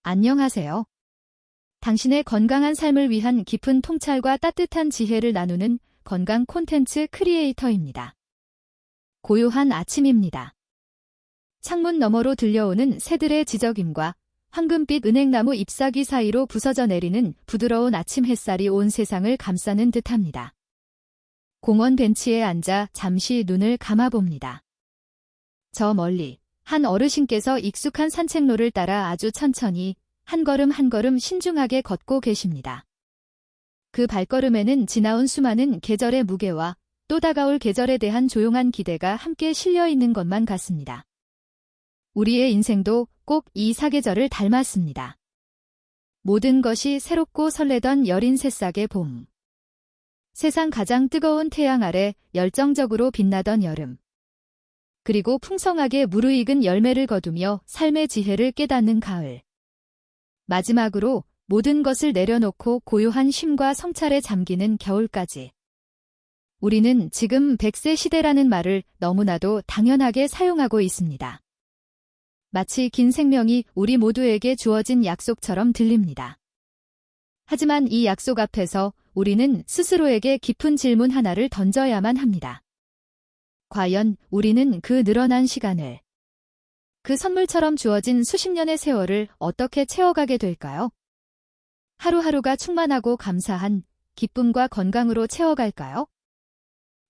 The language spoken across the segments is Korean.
안녕하세요. 당신의 건강한 삶을 위한 깊은 통찰과 따뜻한 지혜를 나누는 건강 콘텐츠 크리에이터입니다. 고요한 아침입니다. 창문 너머로 들려오는 새들의 지저귐과 황금빛 은행나무 잎사귀 사이로 부서져 내리는 부드러운 아침 햇살이 온 세상을 감싸는 듯합니다. 공원 벤치에 앉아 잠시 눈을 감아봅니다. 저 멀리 한 어르신께서 익숙한 산책로를 따라 아주 천천히 한 걸음 한 걸음 신중하게 걷고 계십니다. 그 발걸음에는 지나온 수많은 계절의 무게와 또 다가올 계절에 대한 조용한 기대가 함께 실려 있는 것만 같습니다. 우리의 인생도 꼭 이 사계절을 닮았습니다. 모든 것이 새롭고 설레던 여린 새싹의 봄. 세상 가장 뜨거운 태양 아래 열정적으로 빛나던 여름. 그리고 풍성하게 무르익은 열매를 거두며 삶의 지혜를 깨닫는 가을. 마지막으로 모든 것을 내려놓고 고요한 쉼과 성찰에 잠기는 겨울까지. 우리는 지금 100세 시대라는 말을 너무나도 당연하게 사용하고 있습니다. 마치 긴 생명이 우리 모두에게 주어진 약속처럼 들립니다. 하지만 이 약속 앞에서 우리는 스스로에게 깊은 질문 하나를 던져야만 합니다. 과연 우리는 그 늘어난 시간을, 그 선물처럼 주어진 수십 년의 세월을 어떻게 채워가게 될까요? 하루하루가 충만하고 감사한 기쁨과 건강으로 채워갈까요?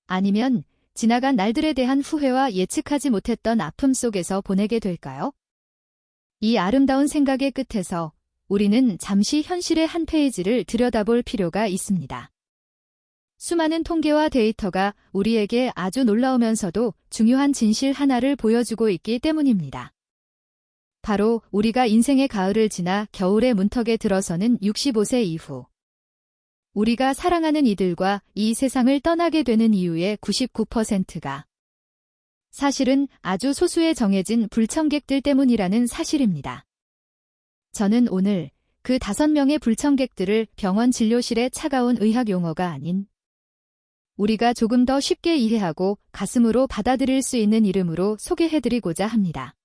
아니면 지나간 날들에 대한 후회와 예측하지 못했던 아픔 속에서 보내게 될까요? 이 아름다운 생각의 끝에서 우리는 잠시 현실의 한 페이지를 들여다볼 필요가 있습니다. 수많은 통계와 데이터가 우리에게 아주 놀라우면서도 중요한 진실 하나를 보여주고 있기 때문입니다. 바로 우리가 인생의 가을을 지나 겨울의 문턱에 들어서는 65세 이후 우리가 사랑하는 이들과 이 세상을 떠나게 되는 이유의 99%가 사실은 아주 소수의 정해진 불청객들 때문이라는 사실입니다. 저는 오늘 그 5명의 불청객들을 병원 진료실의 차가운 의학 용어가 아닌 우리가 조금 더 쉽게 이해하고 가슴으로 받아들일 수 있는 이름으로 소개해드리고자 합니다.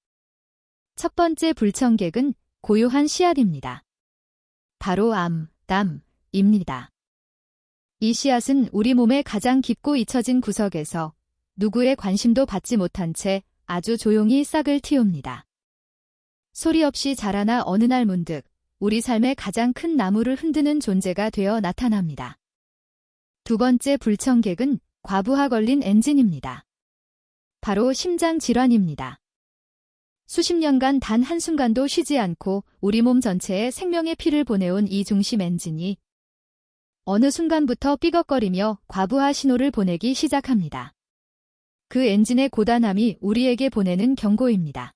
첫 번째 불청객은 고요한 씨앗입니다. 바로 담입니다. 이 씨앗은 우리 몸의 가장 깊고 잊혀진 구석에서 누구의 관심도 받지 못한 채 아주 조용히 싹을 틔웁니다. 소리 없이 자라나 어느 날 문득 우리 삶의 가장 큰 나무를 흔드는 존재가 되어 나타납니다. 두 번째 불청객은 과부하 걸린 엔진입니다. 바로 심장 질환입니다. 수십 년간 단 한순간도 쉬지 않고 우리 몸 전체에 생명의 피를 보내온 이 중심 엔진이 어느 순간부터 삐걱거리며 과부하 신호를 보내기 시작합니다. 그 엔진의 고단함이 우리에게 보내는 경고입니다.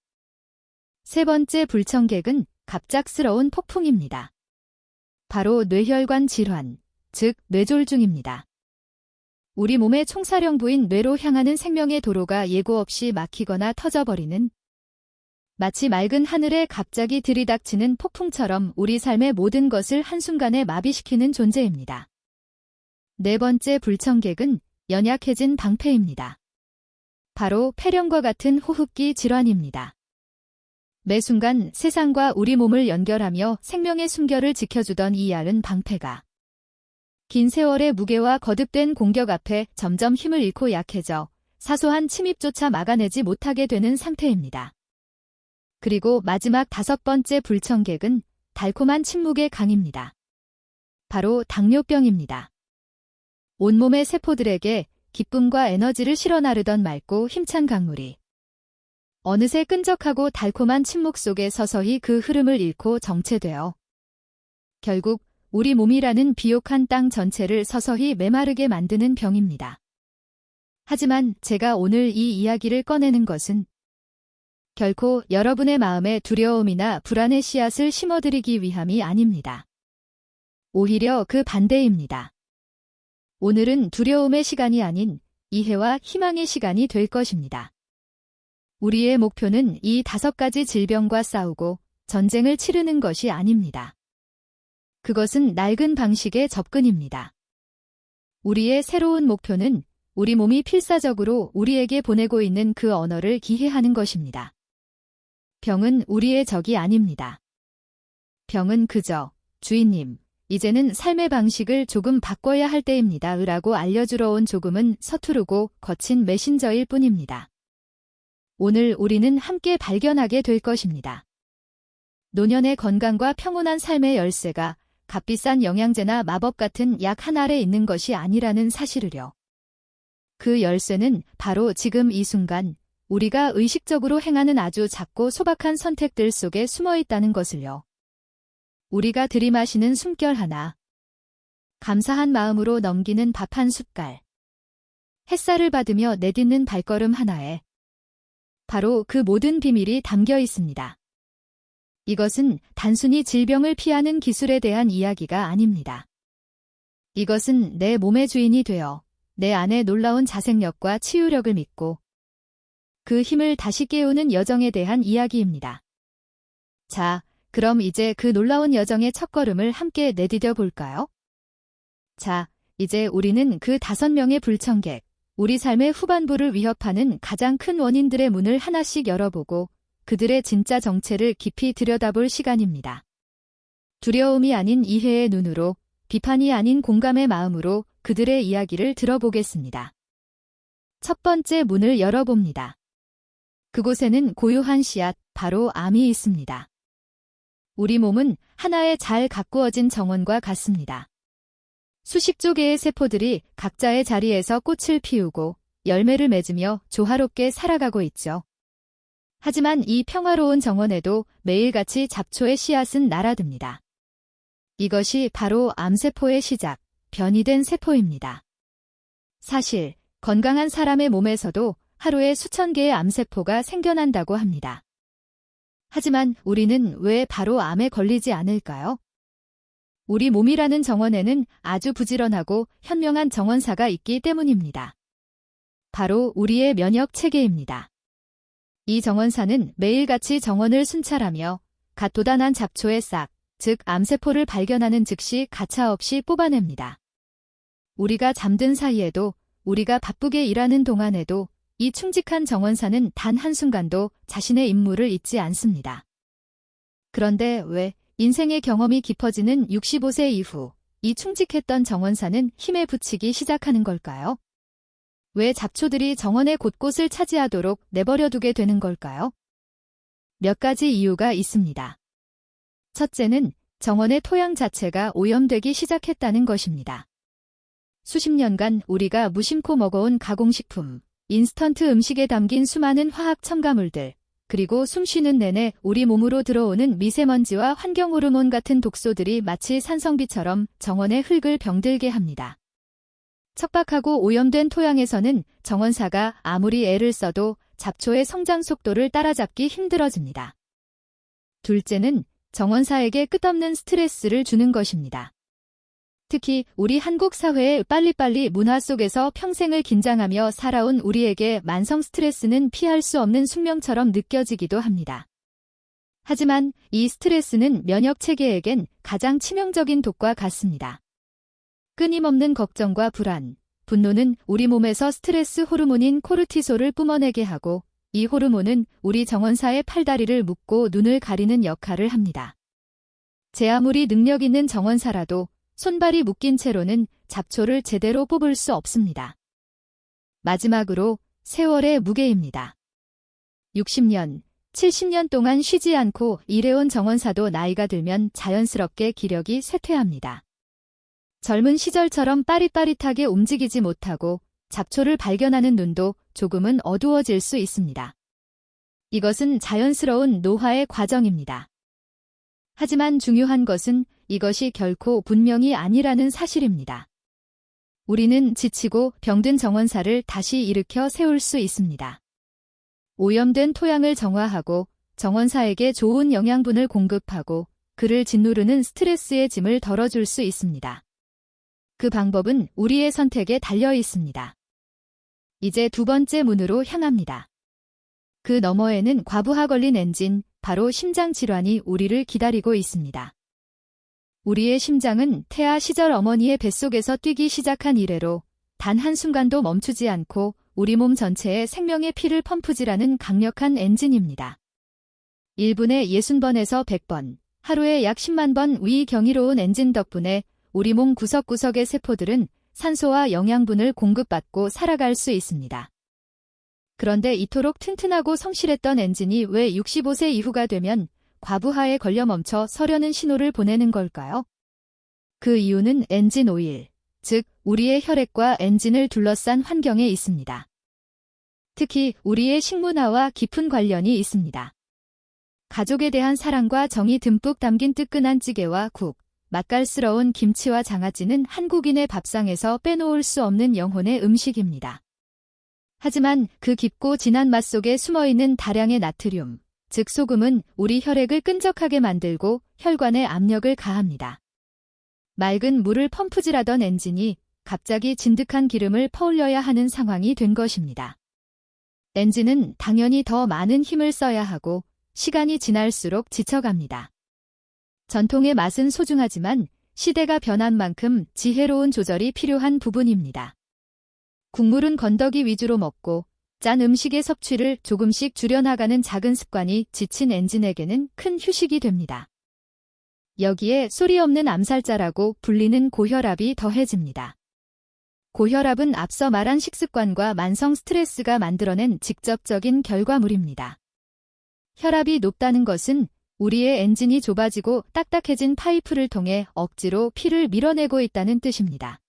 세 번째 불청객은 갑작스러운 폭풍입니다. 바로 뇌혈관 질환, 즉 뇌졸중입니다. 우리 몸의 총사령부인 뇌로 향하는 생명의 도로가 예고 없이 막히거나 터져버리는 마치 맑은 하늘에 갑자기 들이닥치는 폭풍처럼 우리 삶의 모든 것을 한순간에 마비시키는 존재입니다. 네 번째 불청객은 연약해진 방패입니다. 바로 폐렴과 같은 호흡기 질환입니다. 매 순간 세상과 우리 몸을 연결하며 생명의 숨결을 지켜주던 이 얇은 방패가 긴 세월의 무게와 거듭된 공격 앞에 점점 힘을 잃고 약해져 사소한 침입조차 막아내지 못하게 되는 상태입니다. 그리고 마지막 5번째 불청객은 달콤한 침묵의 강입니다. 바로 당뇨병입니다. 온몸의 세포들에게 기쁨과 에너지를 실어 나르던 맑고 힘찬 강물이 어느새 끈적하고 달콤한 침묵 속에 서서히 그 흐름을 잃고 정체되어 결국 우리 몸이라는 비옥한 땅 전체를 서서히 메마르게 만드는 병입니다. 하지만 제가 오늘 이 이야기를 꺼내는 것은 결코 여러분의 마음에 두려움이나 불안의 씨앗을 심어드리기 위함이 아닙니다. 오히려 그 반대입니다. 오늘은 두려움의 시간이 아닌 이해와 희망의 시간이 될 것입니다. 우리의 목표는 이 5가지 질병과 싸우고 전쟁을 치르는 것이 아닙니다. 그것은 낡은 방식의 접근입니다. 우리의 새로운 목표는 우리 몸이 필사적으로 우리에게 보내고 있는 그 언어를 기해하는 것입니다. 병은 우리의 적이 아닙니다. 병은 그저 주인님, 이제는 삶의 방식을 조금 바꿔야 할 때입니다. 라고 알려주러 온 조금은 서투르고 거친 메신저일 뿐입니다. 오늘 우리는 함께 발견하게 될 것입니다. 노년의 건강과 평온한 삶의 열쇠가 값비싼 영양제나 마법 같은 약 한 알에 있는 것이 아니라는 사실을요. 그 열쇠는 바로 지금 이 순간 우리가 의식적으로 행하는 아주 작고 소박한 선택들 속에 숨어 있다는 것을요. 우리가 들이마시는 숨결 하나, 감사한 마음으로 넘기는 밥 한 숟갈, 햇살을 받으며 내딛는 발걸음 하나에 바로 그 모든 비밀이 담겨 있습니다. 이것은 단순히 질병을 피하는 기술에 대한 이야기가 아닙니다. 이것은 내 몸의 주인이 되어 내 안에 놀라운 자생력과 치유력을 믿고 그 힘을 다시 깨우는 여정에 대한 이야기입니다. 자, 그럼 이제 그 놀라운 여정의 첫걸음을 함께 내디뎌 볼까요? 자, 이제 우리는 그 5명의 불청객, 우리 삶의 후반부를 위협하는 가장 큰 원인들의 문을 하나씩 열어보고 그들의 진짜 정체를 깊이 들여다볼 시간입니다. 두려움이 아닌 이해의 눈으로, 비판이 아닌 공감의 마음으로 그들의 이야기를 들어보겠습니다. 첫 번째 문을 열어봅니다. 그곳에는 고요한 씨앗, 바로 암이 있습니다. 우리 몸은 하나의 잘 가꾸어진 정원과 같습니다. 수십조 개의 세포들이 각자의 자리에서 꽃을 피우고 열매를 맺으며 조화롭게 살아가고 있죠. 하지만 이 평화로운 정원에도 매일같이 잡초의 씨앗은 날아듭니다. 이것이 바로 암세포의 시작, 변이된 세포입니다. 사실 건강한 사람의 몸에서도 하루에 수천 개의 암세포가 생겨난다고 합니다. 하지만 우리는 왜 바로 암에 걸리지 않을까요? 우리 몸이라는 정원에는 아주 부지런하고 현명한 정원사가 있기 때문입니다. 바로 우리의 면역 체계입니다. 이 정원사는 매일같이 정원을 순찰하며 갓 돋아난 잡초의 싹, 즉 암세포를 발견하는 즉시 가차없이 뽑아냅니다. 우리가 잠든 사이에도, 우리가 바쁘게 일하는 동안에도 이 충직한 정원사는 단 한순간도 자신의 임무를 잊지 않습니다. 그런데 왜 인생의 경험이 깊어지는 65세 이후 이 충직했던 정원사는 힘에 부치기 시작하는 걸까요? 왜 잡초들이 정원의 곳곳을 차지하도록 내버려두게 되는 걸까요? 몇 가지 이유가 있습니다. 첫째는 정원의 토양 자체가 오염되기 시작했다는 것입니다. 수십 년간 우리가 무심코 먹어온 가공식품, 인스턴트 음식에 담긴 수많은 화학 첨가물들, 그리고 숨쉬는 내내 우리 몸으로 들어오는 미세먼지와 환경호르몬 같은 독소들이 마치 산성비처럼 정원의 흙을 병들게 합니다. 척박하고 오염된 토양에서는 정원사가 아무리 애를 써도 잡초의 성장 속도를 따라잡기 힘들어집니다. 둘째는 정원사에게 끝없는 스트레스를 주는 것입니다. 특히 우리 한국 사회의 빨리빨리 문화 속에서 평생을 긴장하며 살아온 우리에게 만성 스트레스는 피할 수 없는 숙명처럼 느껴지기도 합니다. 하지만 이 스트레스는 면역 체계에겐 가장 치명적인 독과 같습니다. 끊임없는 걱정과 불안, 분노는 우리 몸에서 스트레스 호르몬인 코르티솔을 뿜어내게 하고 이 호르몬은 우리 정원사의 팔다리를 묶고 눈을 가리는 역할을 합니다. 제 아무리 능력 있는 정원사라도 손발이 묶인 채로는 잡초를 제대로 뽑을 수 없습니다. 마지막으로 세월의 무게입니다. 60년, 70년 동안 쉬지 않고 일해온 정원사도 나이가 들면 자연스럽게 기력이 쇠퇴합니다. 젊은 시절처럼 빠릿빠릿하게 움직이지 못하고 잡초를 발견하는 눈도 조금은 어두워질 수 있습니다. 이것은 자연스러운 노화의 과정입니다. 하지만 중요한 것은 이것이 결코 분명이 아니라는 사실입니다. 우리는 지치고 병든 정원사를 다시 일으켜 세울 수 있습니다. 오염된 토양을 정화하고 정원사에게 좋은 영양분을 공급하고 그를 짓누르는 스트레스의 짐을 덜어줄 수 있습니다. 그 방법은 우리의 선택에 달려 있습니다. 이제 두 번째 문으로 향합니다. 그 너머에는 과부하 걸린 엔진, 바로 심장 질환이 우리를 기다리고 있습니다. 우리의 심장은 태아 시절 어머니의 뱃속에서 뛰기 시작한 이래로 단 한순간도 멈추지 않고 우리 몸 전체에 생명의 피를 펌프질하는 강력한 엔진입니다. 1분에 60번에서 100번, 하루에 약 10만 번 위 경이로운 엔진 덕분에 우리 몸 구석구석의 세포들은 산소와 영양분을 공급받고 살아갈 수 있습니다. 그런데 이토록 튼튼하고 성실했던 엔진이 왜 65세 이후가 되면 과부하에 걸려 멈춰 서려는 신호를 보내는 걸까요? 그 이유는 엔진 오일, 즉 우리의 혈액과 엔진을 둘러싼 환경에 있습니다. 특히 우리의 식문화와 깊은 관련이 있습니다. 가족에 대한 사랑과 정이 듬뿍 담긴 뜨끈한 찌개와 국, 맛깔스러운 김치와 장아찌는 한국인의 밥상에서 빼놓을 수 없는 영혼의 음식입니다. 하지만 그 깊고 진한 맛 속에 숨어있는 다량의 나트륨, 즉 소금은 우리 혈액을 끈적하게 만들고 혈관에 압력을 가합니다. 맑은 물을 펌프질하던 엔진이 갑자기 진득한 기름을 퍼올려야 하는 상황이 된 것입니다. 엔진은 당연히 더 많은 힘을 써야 하고 시간이 지날수록 지쳐갑니다. 전통의 맛은 소중하지만 시대가 변한 만큼 지혜로운 조절이 필요한 부분입니다. 국물은 건더기 위주로 먹고 짠 음식의 섭취를 조금씩 줄여나가는 작은 습관이 지친 엔진에게는 큰 휴식이 됩니다. 여기에 소리 없는 암살자라고 불리는 고혈압이 더해집니다. 고혈압은 앞서 말한 식습관과 만성 스트레스가 만들어낸 직접적인 결과물입니다. 혈압이 높다는 것은 우리의 엔진이 좁아지고 딱딱해진 파이프를 통해 억지로 피를 밀어내고 있다는 뜻입니다.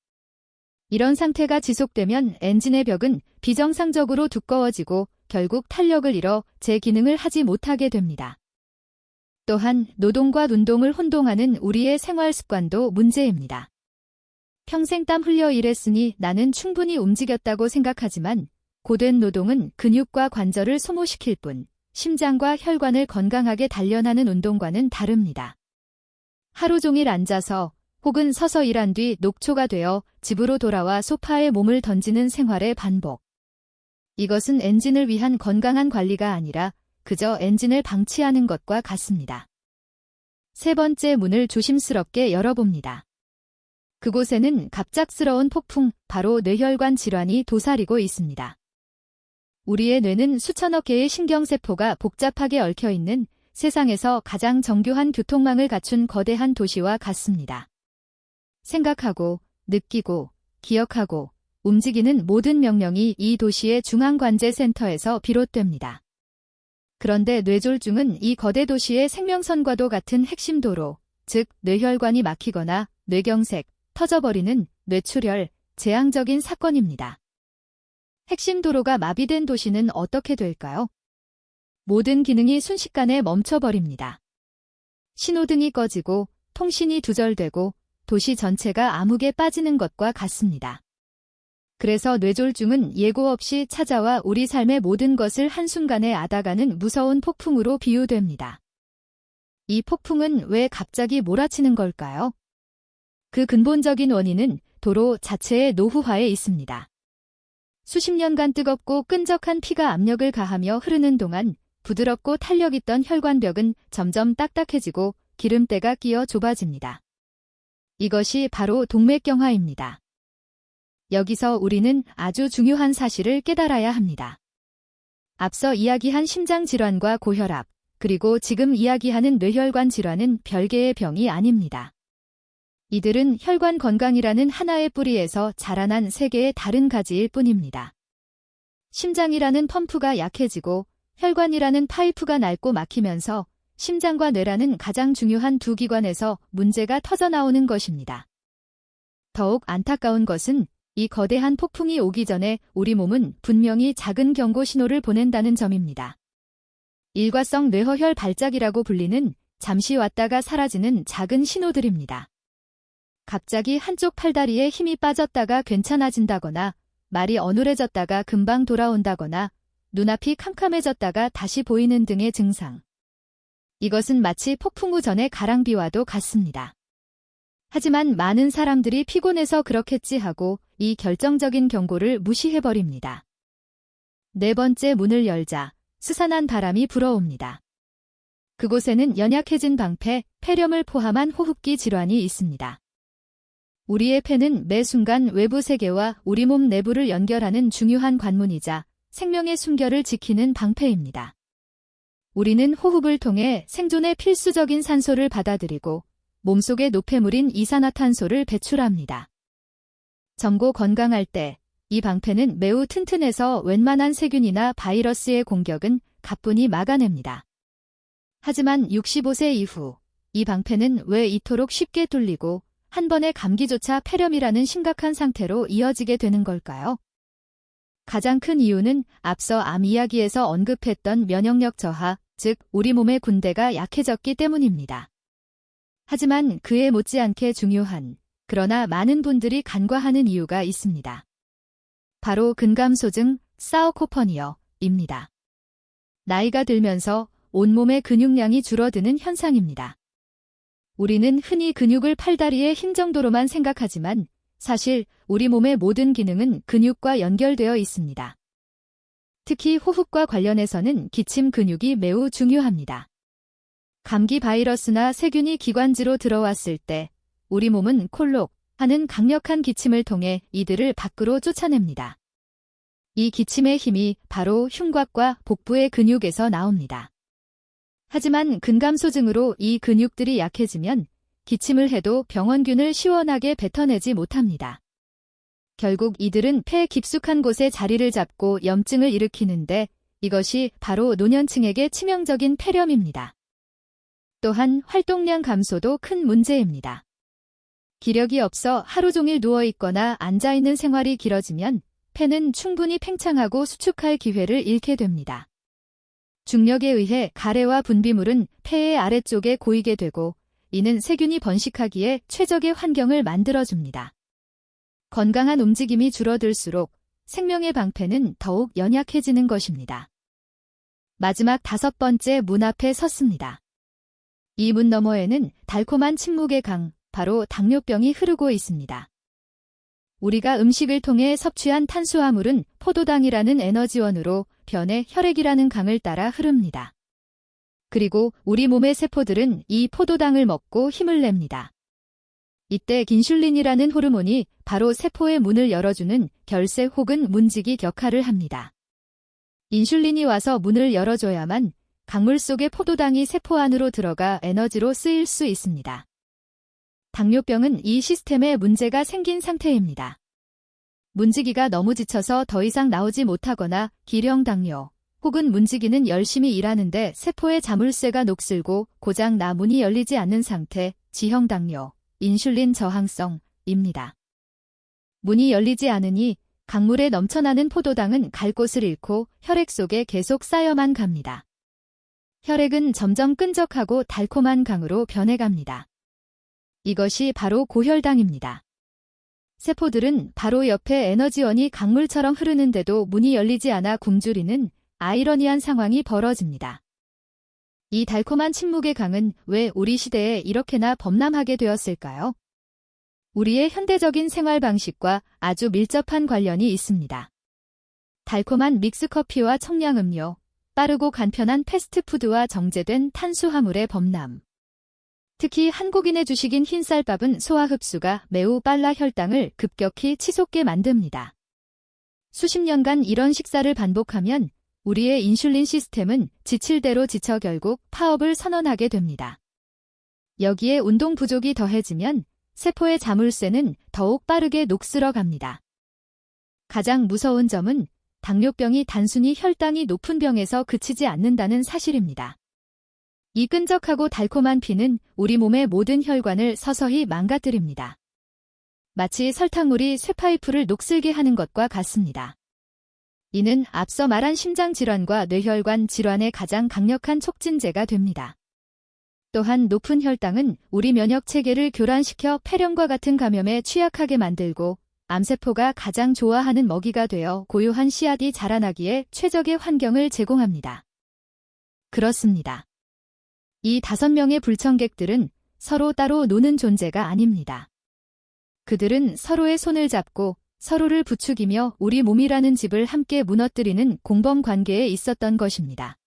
이런 상태가 지속되면 엔진의 벽은 비정상적으로 두꺼워지고 결국 탄력을 잃어 제 기능을 하지 못하게 됩니다. 또한 노동과 운동을 혼동하는 우리의 생활 습관도 문제입니다. 평생 땀 흘려 일했으니 나는 충분히 움직였다고 생각하지만 고된 노동은 근육과 관절을 소모시킬 뿐 심장과 혈관을 건강하게 단련하는 운동과는 다릅니다. 하루 종일 앉아서 혹은 서서 일한 뒤 녹초가 되어 집으로 돌아와 소파에 몸을 던지는 생활의 반복. 이것은 엔진을 위한 건강한 관리가 아니라 그저 엔진을 방치하는 것과 같습니다. 세 번째 문을 조심스럽게 열어봅니다. 그곳에는 갑작스러운 폭풍, 바로 뇌혈관 질환이 도사리고 있습니다. 우리의 뇌는 수천억 개의 신경세포가 복잡하게 얽혀있는 세상에서 가장 정교한 교통망을 갖춘 거대한 도시와 같습니다. 생각하고, 느끼고, 기억하고, 움직이는 모든 명령이 이 도시의 중앙관제센터에서 비롯됩니다. 그런데 뇌졸중은 이 거대 도시의 생명선과도 같은 핵심 도로, 즉 뇌혈관이 막히거나 뇌경색, 터져버리는 뇌출혈, 재앙적인 사건입니다. 핵심 도로가 마비된 도시는 어떻게 될까요? 모든 기능이 순식간에 멈춰버립니다. 신호등이 꺼지고 통신이 두절되고 도시 전체가 암흑에 빠지는 것과 같습니다. 그래서 뇌졸중은 예고 없이 찾아와 우리 삶의 모든 것을 한순간에 앗아가는 무서운 폭풍으로 비유됩니다. 이 폭풍은 왜 갑자기 몰아치는 걸까요? 그 근본적인 원인은 도로 자체의 노후화에 있습니다. 수십 년간 뜨겁고 끈적한 피가 압력을 가하며 흐르는 동안 부드럽고 탄력있던 혈관벽은 점점 딱딱해지고 기름때가 끼어 좁아집니다. 이것이 바로 동맥경화입니다. 여기서 우리는 아주 중요한 사실을 깨달아야 합니다. 앞서 이야기한 심장질환과 고혈압, 그리고 지금 이야기하는 뇌혈관 질환은 별개의 병이 아닙니다. 이들은 혈관 건강이라는 하나의 뿌리에서 자라난 세 개의 다른 가지일 뿐입니다. 심장이라는 펌프가 약해지고 혈관이라는 파이프가 낡고 막히면서 심장과 뇌라는 가장 중요한 두 기관에서 문제가 터져나오는 것입니다. 더욱 안타까운 것은 이 거대한 폭풍이 오기 전에 우리 몸은 분명히 작은 경고 신호를 보낸다는 점입니다. 일과성 뇌허혈 발작이라고 불리는 잠시 왔다가 사라지는 작은 신호들입니다. 갑자기 한쪽 팔다리에 힘이 빠졌다가 괜찮아진다거나 말이 어눌해졌다가 금방 돌아온다거나 눈앞이 캄캄해졌다가 다시 보이는 등의 증상. 이것은 마치 폭풍 후 전의 가랑비와도 같습니다. 하지만 많은 사람들이 피곤해서 그렇겠지 하고 이 결정적인 경고를 무시해버립니다. 네 번째 문을 열자 스산한 바람이 불어옵니다. 그곳에는 연약해진 방패, 폐렴을 포함한 호흡기 질환이 있습니다. 우리의 폐는 매 순간 외부 세계와 우리 몸 내부를 연결하는 중요한 관문이자 생명의 숨결을 지키는 방패입니다. 우리는 호흡을 통해 생존에 필수적인 산소를 받아들이고 몸속의 노폐물인 이산화탄소를 배출합니다. 젊고 건강할 때 이 방패는 매우 튼튼해서 웬만한 세균이나 바이러스의 공격은 가뿐히 막아냅니다. 하지만 65세 이후 이 방패는 왜 이토록 쉽게 뚫리고 한 번의 감기조차 폐렴이라는 심각한 상태로 이어지게 되는 걸까요? 가장 큰 이유는 앞서 암 이야기에서 언급했던 면역력 저하, 즉 우리 몸의 군대가 약해졌기 때문입니다. 하지만 그에 못지않게 중요한, 그러나 많은 분들이 간과하는 이유가 있습니다. 바로 근감소증, 사우코퍼니어입니다. 나이가 들면서 온몸의 근육량이 줄어드는 현상입니다. 우리는 흔히 근육을 팔다리의 힘 정도로만 생각하지만 사실 우리 몸의 모든 기능은 근육과 연결되어 있습니다. 특히 호흡과 관련해서는 기침 근육이 매우 중요합니다. 감기 바이러스나 세균이 기관지로 들어왔을 때 우리 몸은 콜록 하는 강력한 기침을 통해 이들을 밖으로 쫓아냅니다. 이 기침의 힘이 바로 흉곽과 복부의 근육에서 나옵니다. 하지만 근감소증으로 이 근육들이 약해지면 기침을 해도 병원균을 시원하게 뱉어내지 못합니다. 결국 이들은 폐 깊숙한 곳에 자리를 잡고 염증을 일으키는데 이것이 바로 노년층에게 치명적인 폐렴입니다. 또한 활동량 감소도 큰 문제입니다. 기력이 없어 하루 종일 누워있거나 앉아있는 생활이 길어지면 폐는 충분히 팽창하고 수축할 기회를 잃게 됩니다. 중력에 의해 가래와 분비물은 폐의 아래쪽에 고이게 되고 이는 세균이 번식하기에 최적의 환경을 만들어줍니다. 건강한 움직임이 줄어들수록 생명의 방패는 더욱 연약해지는 것입니다. 마지막 5번째 문 앞에 섰습니다. 이 문 너머에는 달콤한 침묵의 강, 바로 당뇨병이 흐르고 있습니다. 우리가 음식을 통해 섭취한 탄수화물은 포도당이라는 에너지원으로 변의 혈액이라는 강을 따라 흐릅니다. 그리고 우리 몸의 세포들은 이 포도당을 먹고 힘을 냅니다. 이때 긴슐린이라는 호르몬이 바로 세포의 문을 열어주는 결세 혹은 문지기 역할을 합니다. 인슐린이 와서 문을 열어줘야만 강물 속의 포도당이 세포 안으로 들어가 에너지로 쓰일 수 있습니다. 당뇨병은 이 시스템에 문제가 생긴 상태입니다. 문지기가 너무 지쳐서 더 이상 나오지 못하거나 기령 당뇨 혹은 문지기는 열심히 일하는데 세포의 자물쇠가 녹슬고 고장 나 문이 열리지 않는 상태, 지형 당뇨, 인슐린 저항성입니다. 문이 열리지 않으니 강물에 넘쳐나는 포도당은 갈 곳을 잃고 혈액 속에 계속 쌓여만 갑니다. 혈액은 점점 끈적하고 달콤한 강으로 변해갑니다. 이것이 바로 고혈당입니다. 세포들은 바로 옆에 에너지원이 강물처럼 흐르는데도 문이 열리지 않아 굶주리는 아이러니한 상황이 벌어집니다. 이 달콤한 침묵의 강은 왜 우리 시대에 이렇게나 범람하게 되었을까요? 우리의 현대적인 생활 방식과 아주 밀접한 관련이 있습니다. 달콤한 믹스커피와 청량음료, 빠르고 간편한 패스트푸드와 정제된 탄수화물의 범람. 특히 한국인의 주식인 흰쌀밥은 소화 흡수가 매우 빨라 혈당을 급격히 치솟게 만듭니다. 수십 년간 이런 식사를 반복하면 우리의 인슐린 시스템은 지칠 대로 지쳐 결국 파업을 선언하게 됩니다. 여기에 운동 부족이 더해지면 세포의 자물쇠는 더욱 빠르게 녹슬어 갑니다. 가장 무서운 점은 당뇨병이 단순히 혈당이 높은 병에서 그치지 않는다는 사실입니다. 이 끈적하고 달콤한 피는 우리 몸의 모든 혈관을 서서히 망가뜨립니다. 마치 설탕물이 쇠파이프를 녹슬게 하는 것과 같습니다. 이는 앞서 말한 심장질환과 뇌혈관 질환의 가장 강력한 촉진제가 됩니다. 또한 높은 혈당은 우리 면역체계를 교란시켜 폐렴과 같은 감염에 취약하게 만들고 암세포가 가장 좋아하는 먹이가 되어 고요한 씨앗이 자라나기에 최적의 환경을 제공합니다. 그렇습니다. 이 5명의 불청객들은 서로 따로 노는 존재가 아닙니다. 그들은 서로의 손을 잡고 서로를 부추기며 우리 몸이라는 집을 함께 무너뜨리는 공범 관계에 있었던 것입니다.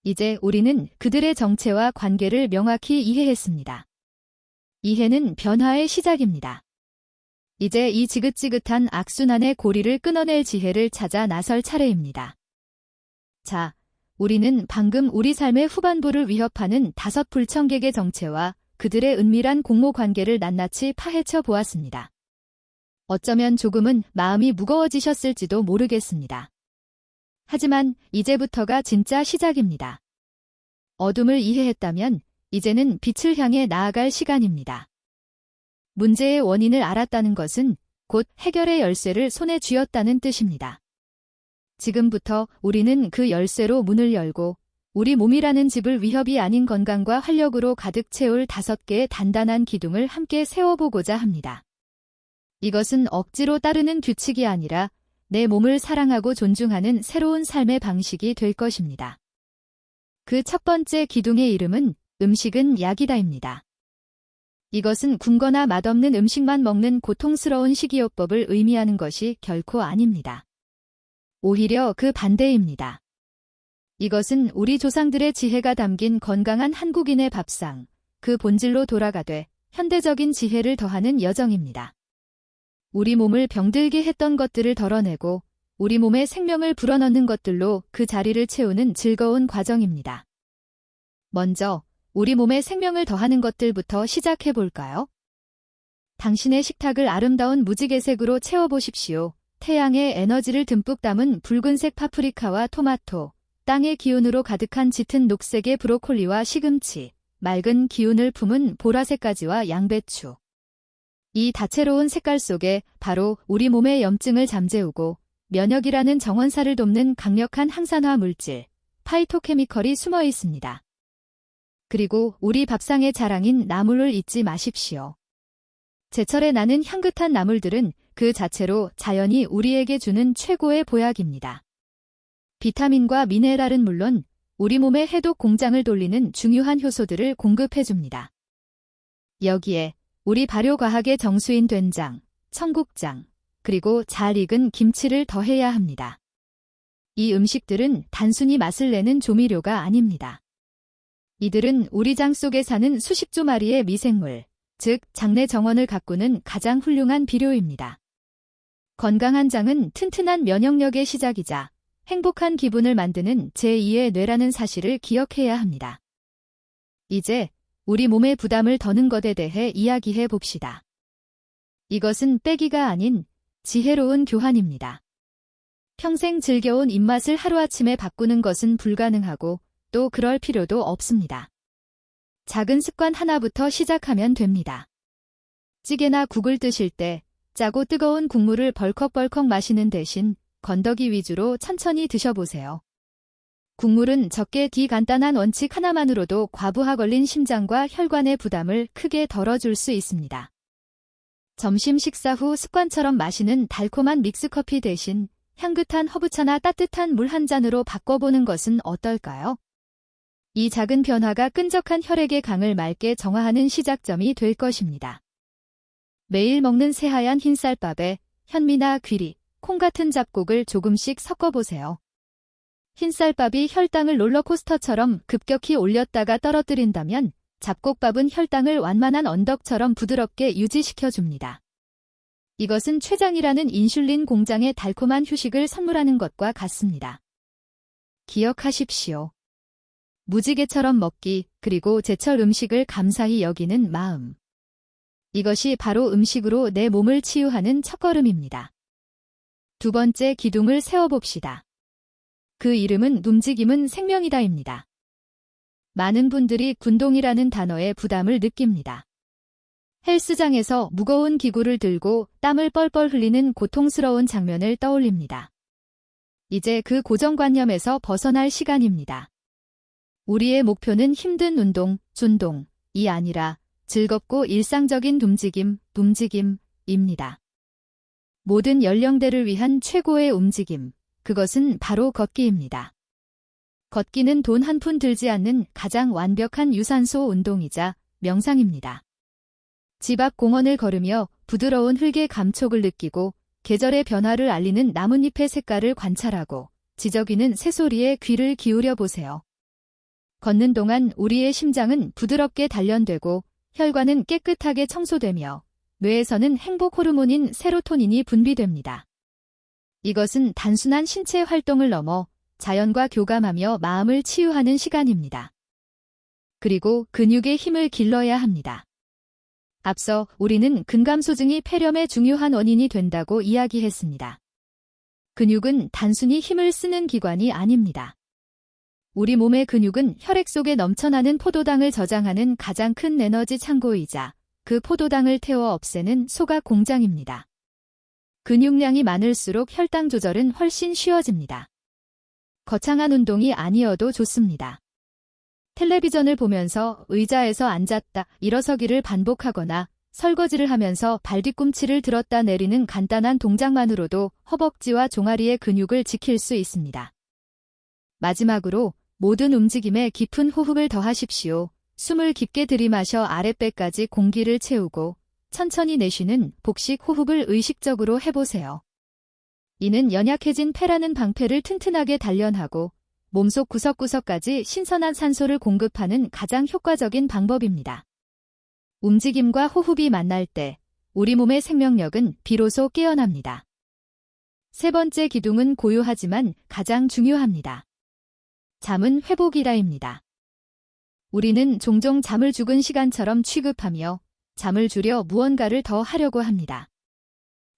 이제 우리는 그들의 정체와 관계를 명확히 이해했습니다. 이해는 변화의 시작입니다. 이제 이 지긋지긋한 악순환의 고리를 끊어낼 지혜를 찾아 나설 차례입니다. 자, 우리는 방금 우리 삶의 후반부를 위협하는 5 불청객의 정체와 그들의 은밀한 공모 관계를 낱낱이 파헤쳐 보았습니다. 어쩌면 조금은 마음이 무거워지셨을지도 모르겠습니다. 하지만 이제부터가 진짜 시작입니다. 어둠을 이해했다면 이제는 빛을 향해 나아갈 시간입니다. 문제의 원인을 알았다는 것은 곧 해결의 열쇠를 손에 쥐었다는 뜻입니다. 지금부터 우리는 그 열쇠로 문을 열고 우리 몸이라는 집을 위협이 아닌 건강과 활력으로 가득 채울 5개의 단단한 기둥을 함께 세워보고자 합니다. 이것은 억지로 따르는 규칙이 아니라 내 몸을 사랑하고 존중하는 새로운 삶의 방식이 될 것입니다. 그 첫 번째 기둥의 이름은 음식은 약이다입니다. 이것은 굶거나 맛없는 음식만 먹는 고통스러운 식이요법을 의미하는 것이 결코 아닙니다. 오히려 그 반대입니다. 이것은 우리 조상들의 지혜가 담긴 건강한 한국인의 밥상, 그 본질로 돌아가되 현대적인 지혜를 더하는 여정입니다. 우리 몸을 병들게 했던 것들을 덜어내고 우리 몸에 생명을 불어넣는 것들로 그 자리를 채우는 즐거운 과정입니다. 먼저 우리 몸에 생명을 더하는 것들부터 시작해 볼까요? 당신의 식탁을 아름다운 무지개색으로 채워보십시오. 태양의 에너지를 듬뿍 담은 붉은색 파프리카와 토마토, 땅의 기운으로 가득한 짙은 녹색의 브로콜리와 시금치, 맑은 기운을 품은 보라색 가지와 양배추. 이 다채로운 색깔 속에 바로 우리 몸의 염증을 잠재우고 면역이라는 정원사를 돕는 강력한 항산화 물질, 파이토케미컬이 숨어 있습니다. 그리고 우리 밥상의 자랑인 나물을 잊지 마십시오. 제철에 나는 향긋한 나물들은 그 자체로 자연이 우리에게 주는 최고의 보약입니다. 비타민과 미네랄은 물론 우리 몸의 해독 공장을 돌리는 중요한 효소들을 공급해줍니다. 여기에 우리 발효과학의 정수인 된장, 청국장, 그리고 잘 익은 김치를 더해야 합니다. 이 음식들은 단순히 맛을 내는 조미료가 아닙니다. 이들은 우리 장 속에 사는 수십조 마리의 미생물, 즉 장내 정원을 가꾸는 가장 훌륭한 비료입니다. 건강한 장은 튼튼한 면역력의 시작이자 행복한 기분을 만드는 제2의 뇌라는 사실을 기억해야 합니다. 이제 우리 몸의 부담을 더는 것에 대해 이야기해 봅시다. 이것은 빼기가 아닌 지혜로운 교환입니다. 평생 즐겨온 입맛을 하루아침에 바꾸는 것은 불가능하고 또 그럴 필요도 없습니다. 작은 습관 하나부터 시작하면 됩니다. 찌개나 국을 뜨실 때 짜고 뜨거운 국물을 벌컥벌컥 마시는 대신 건더기 위주로 천천히 드셔보세요. 국물은 적게 간단한 원칙 하나만으로도 과부하 걸린 심장과 혈관의 부담을 크게 덜어줄 수 있습니다. 점심 식사 후 습관처럼 마시는 달콤한 믹스커피 대신 향긋한 허브차나 따뜻한 물 한 잔으로 바꿔보는 것은 어떨까요? 이 작은 변화가 끈적한 혈액의 강을 맑게 정화하는 시작점이 될 것입니다. 매일 먹는 새하얀 흰쌀밥에 현미나 귀리, 콩 같은 잡곡을 조금씩 섞어보세요. 흰쌀밥이 혈당을 롤러코스터처럼 급격히 올렸다가 떨어뜨린다면 잡곡밥은 혈당을 완만한 언덕처럼 부드럽게 유지시켜줍니다. 이것은 췌장이라는 인슐린 공장의 달콤한 휴식을 선물하는 것과 같습니다. 기억하십시오. 무지개처럼 먹기, 그리고 제철 음식을 감사히 여기는 마음. 이것이 바로 음식으로 내 몸을 치유하는 첫걸음입니다. 두 번째 기둥을 세워봅시다. 그 이름은 움직임은 생명이다입니다. 많은 분들이 운동이라는 단어에 부담을 느낍니다. 헬스장에서 무거운 기구를 들고 땀을 뻘뻘 흘리는 고통스러운 장면을 떠올립니다. 이제 그 고정관념에서 벗어날 시간입니다. 우리의 목표는 힘든 운동, 준동이 아니라 즐겁고 일상적인 움직임입니다. 모든 연령대를 위한 최고의 움직임, 그것은 바로 걷기입니다. 걷기는 돈 한 푼 들지 않는 가장 완벽한 유산소 운동이자 명상입니다. 집 앞 공원을 걸으며 부드러운 흙의 감촉을 느끼고 계절의 변화를 알리는 나뭇잎의 색깔을 관찰하고 지저귀는 새소리에 귀를 기울여 보세요. 걷는 동안 우리의 심장은 부드럽게 단련되고 혈관은 깨끗하게 청소되며 뇌에서는 행복 호르몬인 세로토닌이 분비됩니다. 이것은 단순한 신체 활동을 넘어 자연과 교감하며 마음을 치유하는 시간입니다. 그리고 근육의 힘을 길러야 합니다. 앞서 우리는 근감소증이 폐렴의 중요한 원인이 된다고 이야기했습니다. 근육은 단순히 힘을 쓰는 기관이 아닙니다. 우리 몸의 근육은 혈액 속에 넘쳐나는 포도당을 저장하는 가장 큰 에너지 창고이자 그 포도당을 태워 없애는 소각 공장입니다. 근육량이 많을수록 혈당 조절은 훨씬 쉬워집니다. 거창한 운동이 아니어도 좋습니다. 텔레비전을 보면서 의자에서 앉았다 일어서기를 반복하거나 설거지를 하면서 발뒤꿈치를 들었다 내리는 간단한 동작만으로도 허벅지와 종아리의 근육을 지킬 수 있습니다. 마지막으로 모든 움직임에 깊은 호흡을 더하십시오. 숨을 깊게 들이마셔 아랫배까지 공기를 채우고 천천히 내쉬는 복식 호흡을 의식적으로 해보세요. 이는 연약해진 폐라는 방패를 튼튼하게 단련하고 몸속 구석구석까지 신선한 산소를 공급하는 가장 효과적인 방법입니다. 움직임과 호흡이 만날 때 우리 몸의 생명력은 비로소 깨어납니다. 세 번째 기둥은 고요하지만 가장 중요합니다. 잠은 회복이라입니다. 우리는 종종 잠을 죽은 시간처럼 취급하며 잠을 줄여 무언가를 더 하려고 합니다.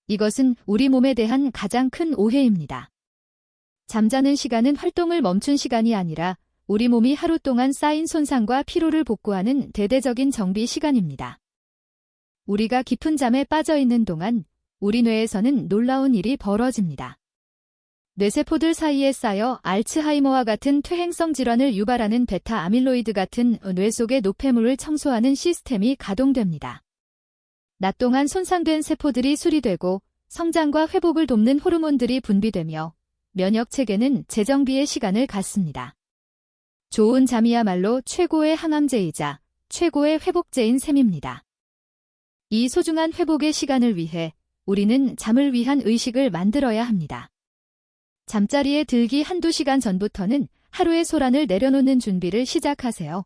이것은 우리 몸에 대한 가장 큰 오해입니다. 잠자는 시간은 활동을 멈춘 시간이 아니라 우리 몸이 하루 동안 쌓인 손상과 피로를 복구하는 대대적인 정비 시간입니다. 우리가 깊은 잠에 빠져 있는 동안 우리 뇌에서는 놀라운 일이 벌어집니다. 뇌세포들 사이에 쌓여 알츠하이머와 같은 퇴행성 질환을 유발하는 베타 아밀로이드 같은 뇌 속의 노폐물을 청소하는 시스템이 가동됩니다. 낮 동안 손상된 세포들이 수리되고 성장과 회복을 돕는 호르몬들이 분비되며 면역 체계는 재정비의 시간을 갖습니다. 좋은 잠이야말로 최고의 항암제이자 최고의 회복제인 셈입니다. 이 소중한 회복의 시간을 위해 우리는 잠을 위한 의식을 만들어야 합니다. 잠자리에 들기 한두 시간 전부터는 하루의 소란을 내려놓는 준비를 시작하세요.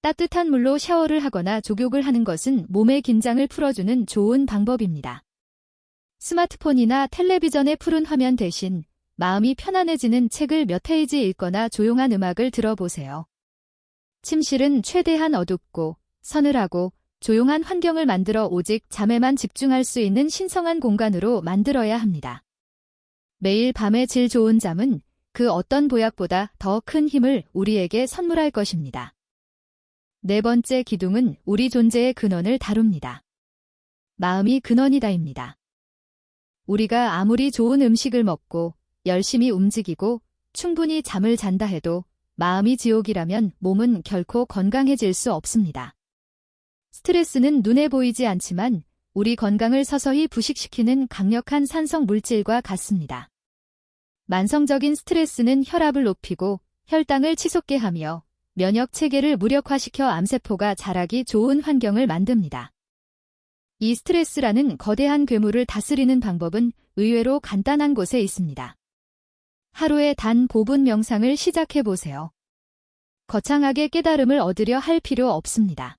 따뜻한 물로 샤워를 하거나 족욕을 하는 것은 몸의 긴장을 풀어주는 좋은 방법입니다. 스마트폰이나 텔레비전의 푸른 화면 대신 마음이 편안해지는 책을 몇 페이지 읽거나 조용한 음악을 들어보세요. 침실은 최대한 어둡고 서늘하고 조용한 환경을 만들어 오직 잠에만 집중할 수 있는 신성한 공간으로 만들어야 합니다. 매일 밤의 질 좋은 잠은 그 어떤 보약보다 더 큰 힘을 우리에게 선물할 것입니다. 네 번째 기둥은 우리 존재의 근원을 다룹니다. 마음이 근원이다입니다. 우리가 아무리 좋은 음식을 먹고 열심히 움직이고 충분히 잠을 잔다 해도 마음이 지옥이라면 몸은 결코 건강해질 수 없습니다. 스트레스는 눈에 보이지 않지만 우리 건강을 서서히 부식시키는 강력한 산성 물질과 같습니다. 만성적인 스트레스는 혈압을 높이고 혈당을 치솟게 하며 면역 체계를 무력화시켜 암세포가 자라기 좋은 환경을 만듭니다. 이 스트레스라는 거대한 괴물을 다스리는 방법은 의외로 간단한 곳에 있습니다. 하루에 단 5분 명상을 시작해 보세요. 거창하게 깨달음을 얻으려 할 필요 없습니다.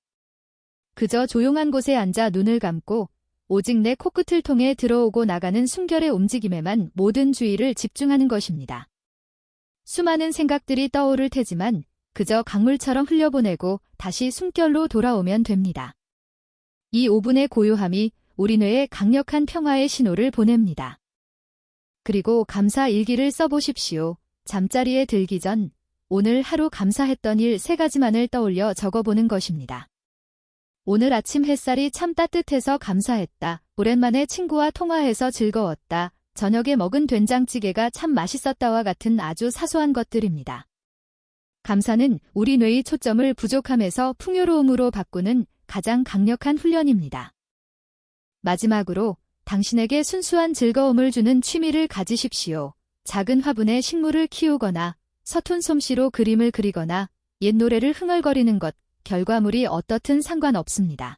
그저 조용한 곳에 앉아 눈을 감고 오직 내 코끝을 통해 들어오고 나가는 숨결의 움직임에만 모든 주의를 집중하는 것입니다. 수많은 생각들이 떠오를 테지만 그저 강물처럼 흘려보내고 다시 숨결로 돌아오면 됩니다. 이 5분의 고요함이 우리 뇌에 강력한 평화의 신호를 보냅니다. 그리고 감사 일기를 써보십시오. 잠자리에 들기 전 오늘 하루 감사했던 일 3가지만을 떠올려 적어보는 것입니다. 오늘 아침 햇살이 참 따뜻해서 감사했다. 오랜만에 친구와 통화해서 즐거웠다. 저녁에 먹은 된장찌개가 참 맛있었다와 같은 아주 사소한 것들입니다. 감사는 우리 뇌의 초점을 부족함에서 풍요로움으로 바꾸는 가장 강력한 훈련입니다. 마지막으로 당신에게 순수한 즐거움을 주는 취미를 가지십시오. 작은 화분에 식물을 키우거나 서툰 솜씨로 그림을 그리거나 옛 노래를 흥얼거리는 것, 결과물이 어떻든 상관없습니다.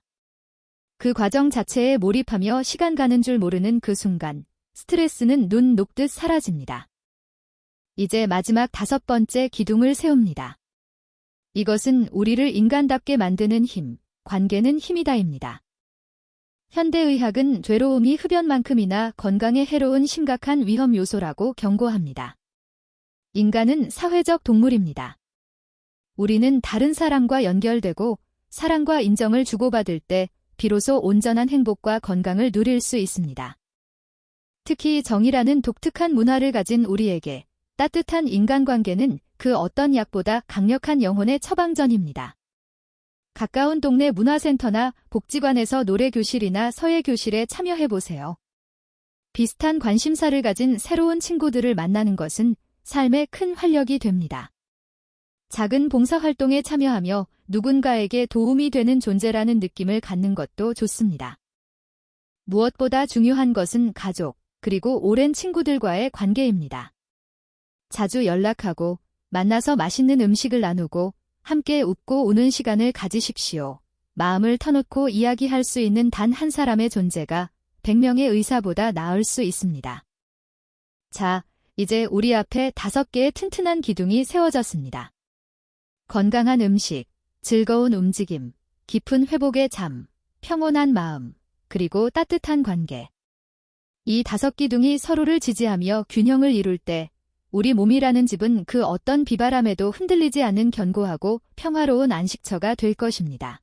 그 과정 자체에 몰입하며 시간 가는 줄 모르는 그 순간, 스트레스는 눈 녹듯 사라집니다. 이제 마지막 5번째 기둥을 세웁니다. 이것은 우리를 인간답게 만드는 힘, 관계는 힘이다입니다. 현대의학은 괴로움이 흡연만큼이나 건강에 해로운 심각한 위험 요소라고 경고합니다. 인간은 사회적 동물입니다. 우리는 다른 사람과 연결되고 사랑과 인정을 주고받을 때 비로소 온전한 행복과 건강을 누릴 수 있습니다. 특히 정이라는 독특한 문화를 가진 우리에게 따뜻한 인간관계는 그 어떤 약보다 강력한 영혼의 처방전입니다. 가까운 동네 문화센터나 복지관에서 노래교실이나 서예교실에 참여해보세요. 비슷한 관심사를 가진 새로운 친구들을 만나는 것은 삶에 큰 활력이 됩니다. 작은 봉사활동에 참여하며 누군가에게 도움이 되는 존재라는 느낌을 갖는 것도 좋습니다. 무엇보다 중요한 것은 가족, 그리고 오랜 친구들과의 관계입니다. 자주 연락하고 만나서 맛있는 음식을 나누고 함께 웃고 우는 시간을 가지십시오. 마음을 터놓고 이야기할 수 있는 단 한 사람의 존재가 100명의 의사보다 나을 수 있습니다. 자, 이제 우리 앞에 5개의 튼튼한 기둥이 세워졌습니다. 건강한 음식, 즐거운 움직임, 깊은 회복의 잠, 평온한 마음, 그리고 따뜻한 관계. 이 5기둥이 서로를 지지하며 균형을 이룰 때 우리 몸이라는 집은 그 어떤 비바람에도 흔들리지 않는 견고하고 평화로운 안식처가 될 것입니다.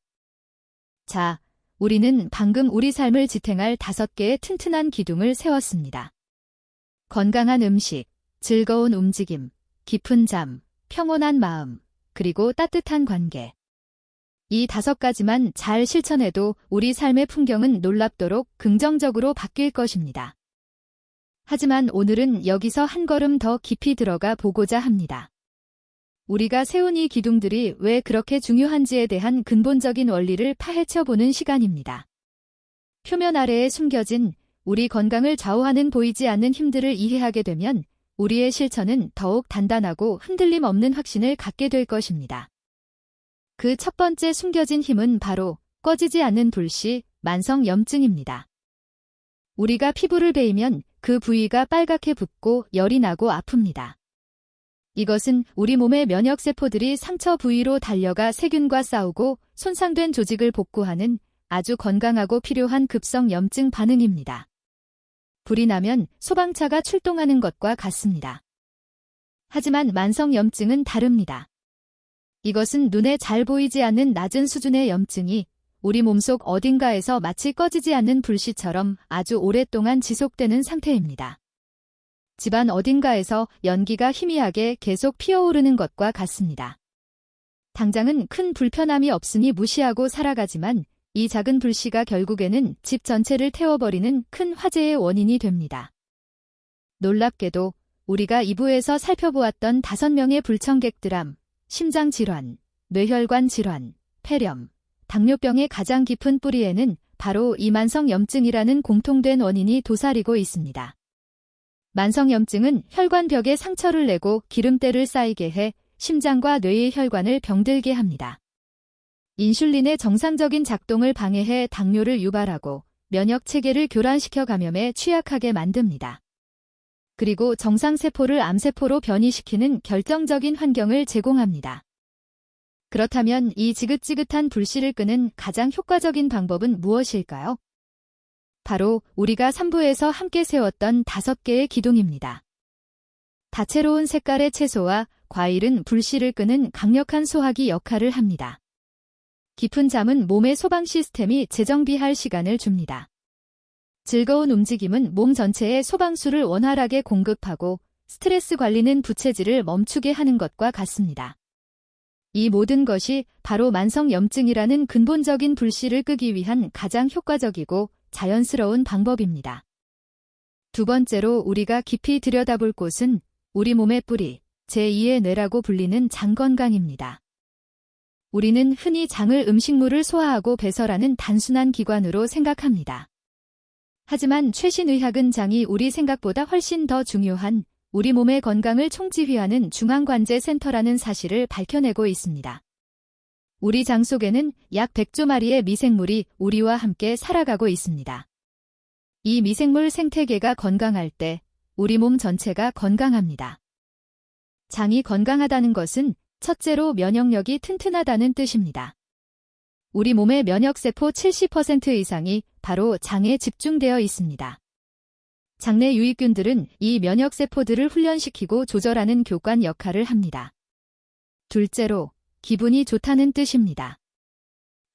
자, 우리는 방금 우리 삶을 지탱할 5개의 튼튼한 기둥을 세웠습니다. 건강한 음식, 즐거운 움직임, 깊은 잠, 평온한 마음, 그리고 따뜻한 관계. 이 5가지만 잘 실천해도 우리 삶의 풍경은 놀랍도록 긍정적으로 바뀔 것입니다. 하지만 오늘은 여기서 한 걸음 더 깊이 들어가 보고자 합니다. 우리가 세운 이 기둥들이 왜 그렇게 중요한지에 대한 근본적인 원리를 파헤쳐보는 시간입니다. 표면 아래에 숨겨진 우리 건강을 좌우하는 보이지 않는 힘들을 이해하게 되면 우리의 실천은 더욱 단단하고 흔들림 없는 확신을 갖게 될 것입니다. 그 첫 번째 숨겨진 힘은 바로 꺼지지 않는 불씨, 만성염증입니다. 우리가 피부를 베이면 그 부위가 빨갛게 붓고 열이 나고 아픕니다. 이것은 우리 몸의 면역세포들이 상처 부위로 달려가 세균과 싸우고 손상된 조직을 복구하는 아주 건강하고 필요한 급성 염증 반응입니다. 불이 나면 소방차가 출동하는 것과 같습니다. 하지만 만성염증은 다릅니다. 이것은 눈에 잘 보이지 않는 낮은 수준의 염증이 우리 몸속 어딘가에서 마치 꺼지지 않는 불씨처럼 아주 오랫동안 지속되는 상태입니다. 집안 어딘가에서 연기가 희미하게 계속 피어오르는 것과 같습니다. 당장은 큰 불편함이 없으니 무시하고 살아가지만 이 작은 불씨가 결국에는 집 전체를 태워버리는 큰 화재의 원인이 됩니다. 놀랍게도 우리가 2부에서 살펴보았던 5명의 불청객들암, 심장질환, 뇌혈관 질환, 폐렴, 당뇨병의 가장 깊은 뿌리에는 바로 이 만성염증이라는 공통된 원인이 도사리고 있습니다. 만성염증은 혈관벽에 상처를 내고 기름때를 쌓이게 해 심장과 뇌의 혈관을 병들게 합니다. 인슐린의 정상적인 작동을 방해해 당뇨를 유발하고 면역체계를 교란시켜 감염에 취약하게 만듭니다. 그리고 정상세포를 암세포로 변이시키는 결정적인 환경을 제공합니다. 그렇다면 이 지긋지긋한 불씨를 끄는 가장 효과적인 방법은 무엇일까요? 바로 우리가 3부에서 함께 세웠던 5개의 기둥입니다. 다채로운 색깔의 채소와 과일은 불씨를 끄는 강력한 소화기 역할을 합니다. 깊은 잠은 몸의 소방 시스템이 재정비할 시간을 줍니다. 즐거운 움직임은 몸 전체에 소방수를 원활하게 공급하고 스트레스 관리는 부채질을 멈추게 하는 것과 같습니다. 이 모든 것이 바로 만성염증이라는 근본적인 불씨를 끄기 위한 가장 효과적이고 자연스러운 방법입니다. 두 번째로 우리가 깊이 들여다볼 곳은 우리 몸의 뿌리, 제2의 뇌라고 불리는 장 건강입니다. 우리는 흔히 장을 음식물을 소화하고 배설하는 단순한 기관으로 생각합니다. 하지만 최신 의학은 장이 우리 생각보다 훨씬 더 중요한 우리 몸의 건강을 총지휘하는 중앙관제 센터라는 사실을 밝혀내고 있습니다. 우리 장 속에는 약 100조 마리의 미생물이 우리와 함께 살아가고 있습니다. 이 미생물 생태계가 건강할 때 우리 몸 전체가 건강합니다. 장이 건강하다는 것은 첫째로 면역력이 튼튼하다는 뜻입니다. 우리 몸의 면역세포 70% 이상이 바로 장에 집중되어 있습니다. 장내 유익균들은 이 면역세포들을 훈련시키고 조절하는 교관 역할을 합니다. 둘째로, 기분이 좋다는 뜻입니다.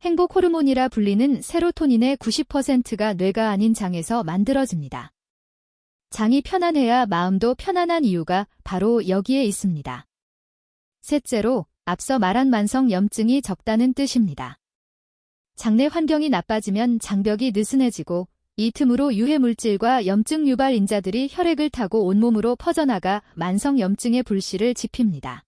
행복 호르몬이라 불리는 세로토닌의 90%가 뇌가 아닌 장에서 만들어집니다. 장이 편안해야 마음도 편안한 이유가 바로 여기에 있습니다. 셋째로, 앞서 말한 만성염증이 적다는 뜻입니다. 장내 환경이 나빠지면 장벽이 느슨해지고 이 틈으로 유해물질과 염증 유발 인자들이 혈액을 타고 온몸으로 퍼져나가 만성염증의 불씨를 지핍니다.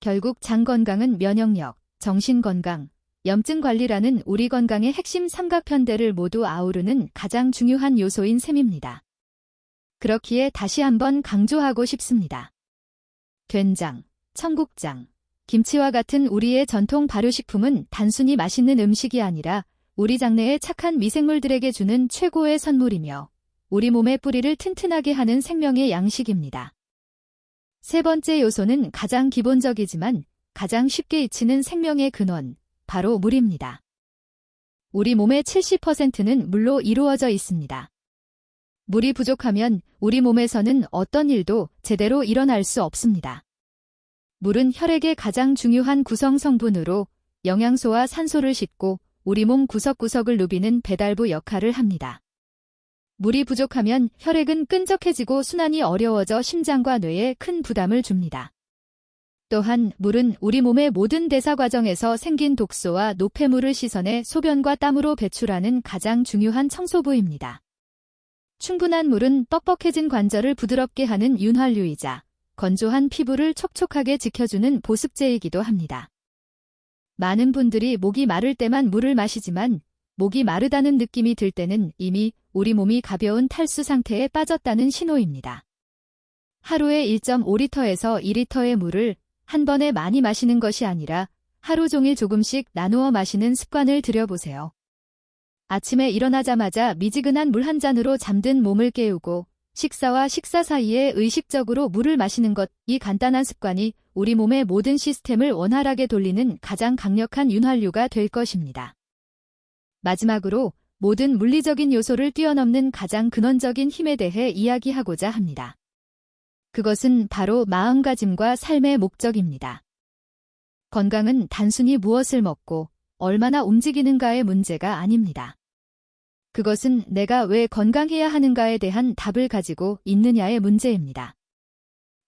결국 장 건강은 면역력, 정신 건강, 염증 관리라는 우리 건강의 핵심 삼각편대를 모두 아우르는 가장 중요한 요소인 셈입니다. 그렇기에 다시 한번 강조하고 싶습니다. 된장, 청국장, 김치와 같은 우리의 전통 발효식품은 단순히 맛있는 음식이 아니라 우리 장내의 착한 미생물들에게 주는 최고의 선물이며 우리 몸의 뿌리를 튼튼하게 하는 생명의 양식입니다. 세 번째 요소는 가장 기본적이지만 가장 쉽게 잊히는 생명의 근원, 바로 물입니다. 우리 몸의 70%는 물로 이루어져 있습니다. 물이 부족하면 우리 몸에서는 어떤 일도 제대로 일어날 수 없습니다. 물은 혈액의 가장 중요한 구성 성분으로 영양소와 산소를 싣고 우리 몸 구석구석을 누비는 배달부 역할을 합니다. 물이 부족하면 혈액은 끈적해지고 순환이 어려워져 심장과 뇌에 큰 부담을 줍니다. 또한 물은 우리 몸의 모든 대사 과정에서 생긴 독소와 노폐물을 씻어내 소변과 땀으로 배출하는 가장 중요한 청소부입니다. 충분한 물은 뻑뻑해진 관절을 부드럽게 하는 윤활유이자 건조한 피부를 촉촉하게 지켜주는 보습제이기도 합니다. 많은 분들이 목이 마를 때만 물을 마시지만 목이 마르다는 느낌이 들 때는 이미 우리 몸이 가벼운 탈수 상태에 빠졌다는 신호입니다. 하루에 1.5리터에서 2리터의 물을 한 번에 많이 마시는 것이 아니라 하루 종일 조금씩 나누어 마시는 습관을 들여보세요. 아침에 일어나자마자 미지근한 물 한 잔으로 잠든 몸을 깨우고 식사와 식사 사이에 의식적으로 물을 마시는 것, 이 간단한 습관이 우리 몸의 모든 시스템을 원활하게 돌리는 가장 강력한 윤활유가 될 것입니다. 마지막으로 모든 물리적인 요소를 뛰어넘는 가장 근원적인 힘에 대해 이야기하고자 합니다. 그것은 바로 마음가짐과 삶의 목적입니다. 건강은 단순히 무엇을 먹고 얼마나 움직이는가의 문제가 아닙니다. 그것은 내가 왜 건강해야 하는가에 대한 답을 가지고 있느냐의 문제입니다.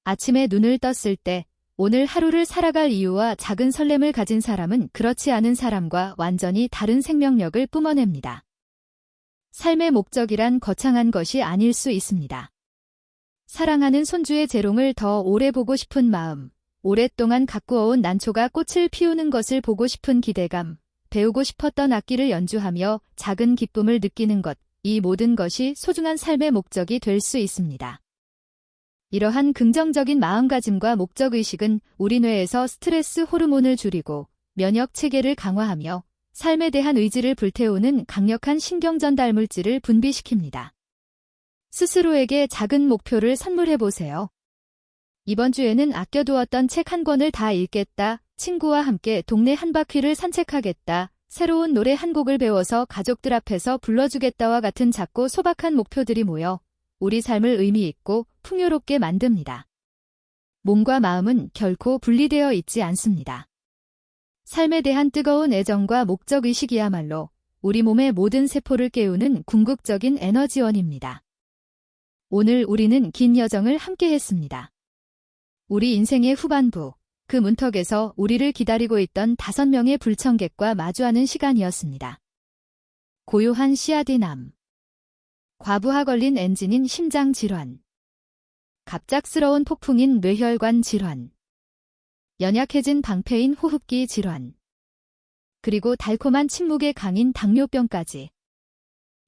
아침에 눈을 떴을 때 오늘 하루를 살아갈 이유와 작은 설렘을 가진 사람은 그렇지 않은 사람과 완전히 다른 생명력을 뿜어냅니다. 삶의 목적이란 거창한 것이 아닐 수 있습니다. 사랑하는 손주의 재롱을 더 오래 보고 싶은 마음, 오랫동안 가꾸어온 난초가 꽃을 피우는 것을 보고 싶은 기대감, 배우고 싶었던 악기를 연주하며 작은 기쁨을 느끼는 것, 이 모든 것이 소중한 삶의 목적이 될 수 있습니다. 이러한 긍정적인 마음가짐과 목적의식은 우리 뇌에서 스트레스 호르몬을 줄이고 면역 체계를 강화하며 삶에 대한 의지를 불태우는 강력한 신경전달 물질을 분비시킵니다. 스스로에게 작은 목표를 선물해보세요. 이번 주에는 아껴두었던 책 한 권을 다 읽겠다. 친구와 함께 동네 한 바퀴를 산책하겠다. 새로운 노래 한 곡을 배워서 가족들 앞에서 불러주겠다와 같은 작고 소박한 목표들이 모여 우리 삶을 의미 있고 풍요롭게 만듭니다. 몸과 마음은 결코 분리되어 있지 않습니다. 삶에 대한 뜨거운 애정과 목적의식이야말로 우리 몸의 모든 세포를 깨우는 궁극적인 에너지원입니다. 오늘 우리는 긴 여정을 함께 했습니다. 우리 인생의 후반부, 그 문턱에서 우리를 기다리고 있던 5명의 불청객과 마주하는 시간이었습니다. 고요한 CRD남, 과부하 걸린 엔진인 심장질환, 갑작스러운 폭풍인 뇌혈관 질환, 연약해진 방패인 호흡기 질환, 그리고 달콤한 침묵의 강인 당뇨병까지.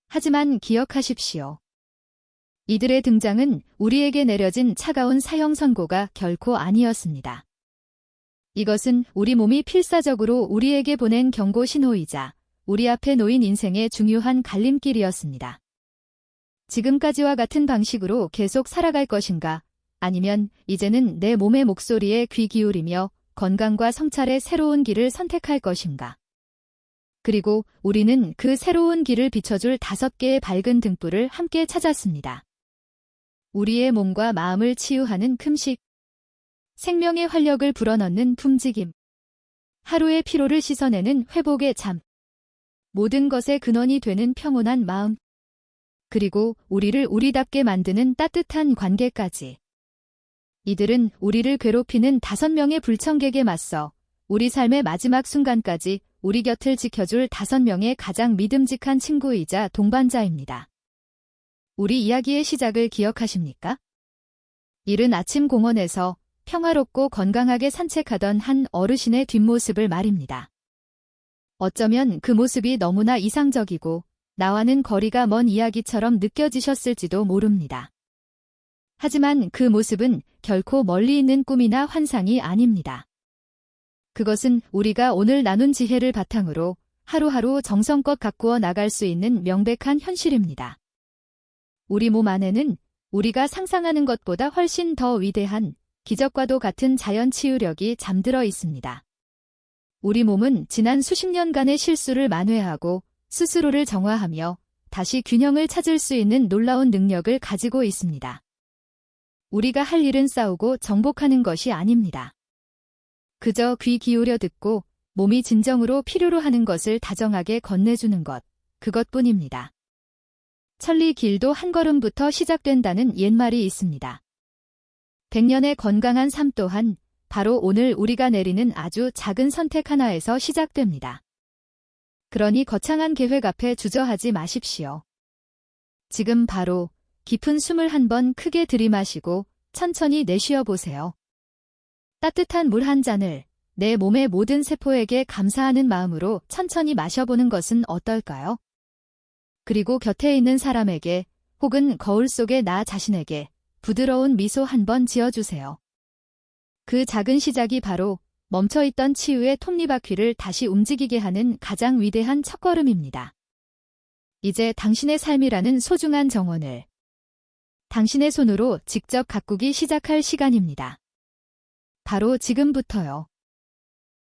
하지만 기억하십시오. 이들의 등장은 우리에게 내려진 차가운 사형 선고가 결코 아니었습니다. 이것은 우리 몸이 필사적으로 우리에게 보낸 경고 신호이자 우리 앞에 놓인 인생의 중요한 갈림길이었습니다. 지금까지와 같은 방식으로 계속 살아갈 것인가? 아니면 이제는 내 몸의 목소리에 귀 기울이며 건강과 성찰의 새로운 길을 선택할 것인가? 그리고 우리는 그 새로운 길을 비춰줄 5개의 밝은 등불을 함께 찾았습니다. 우리의 몸과 마음을 치유하는 금식, 생명의 활력을 불어넣는 품직임, 하루의 피로를 씻어내는 회복의 잠, 모든 것의 근원이 되는 평온한 마음, 그리고 우리를 우리답게 만드는 따뜻한 관계까지. 이들은 우리를 괴롭히는 5명의 불청객에 맞서 우리 삶의 마지막 순간까지 우리 곁을 지켜줄 5명의 가장 믿음직한 친구이자 동반자입니다. 우리 이야기의 시작을 기억하십니까? 이른 아침 공원에서 평화롭고 건강하게 산책하던 한 어르신의 뒷모습을 말입니다. 어쩌면 그 모습이 너무나 이상적이고 나와는 거리가 먼 이야기처럼 느껴지셨을지도 모릅니다. 하지만 그 모습은 결코 멀리 있는 꿈이나 환상이 아닙니다. 그것은 우리가 오늘 나눈 지혜를 바탕으로 하루하루 정성껏 가꾸어 나갈 수 있는 명백한 현실입니다. 우리 몸 안에는 우리가 상상하는 것보다 훨씬 더 위대한 기적과도 같은 자연 치유력이 잠들어 있습니다. 우리 몸은 지난 수십 년간의 실수를 만회하고 스스로를 정화하며 다시 균형을 찾을 수 있는 놀라운 능력을 가지고 있습니다. 우리가 할 일은 싸우고 정복하는 것이 아닙니다. 그저 귀 기울여 듣고 몸이 진정으로 필요로 하는 것을 다정하게 건네주는 것, 그것뿐입니다. 천리 길도 한 걸음부터 시작된다는 옛말이 있습니다. 100년의 건강한 삶 또한 바로 오늘 우리가 내리는 아주 작은 선택 하나에서 시작됩니다. 그러니 거창한 계획 앞에 주저하지 마십시오. 지금 바로 깊은 숨을 한 번 크게 들이마시고 천천히 내쉬어 보세요. 따뜻한 물 한 잔을 내 몸의 모든 세포에게 감사하는 마음으로 천천히 마셔보는 것은 어떨까요? 그리고 곁에 있는 사람에게 혹은 거울 속의 나 자신에게 부드러운 미소 한 번 지어주세요. 그 작은 시작이 바로 멈춰있던 치유의 톱니바퀴를 다시 움직이게 하는 가장 위대한 첫걸음입니다. 이제 당신의 삶이라는 소중한 정원을 당신의 손으로 직접 가꾸기 시작할 시간입니다. 바로 지금부터요.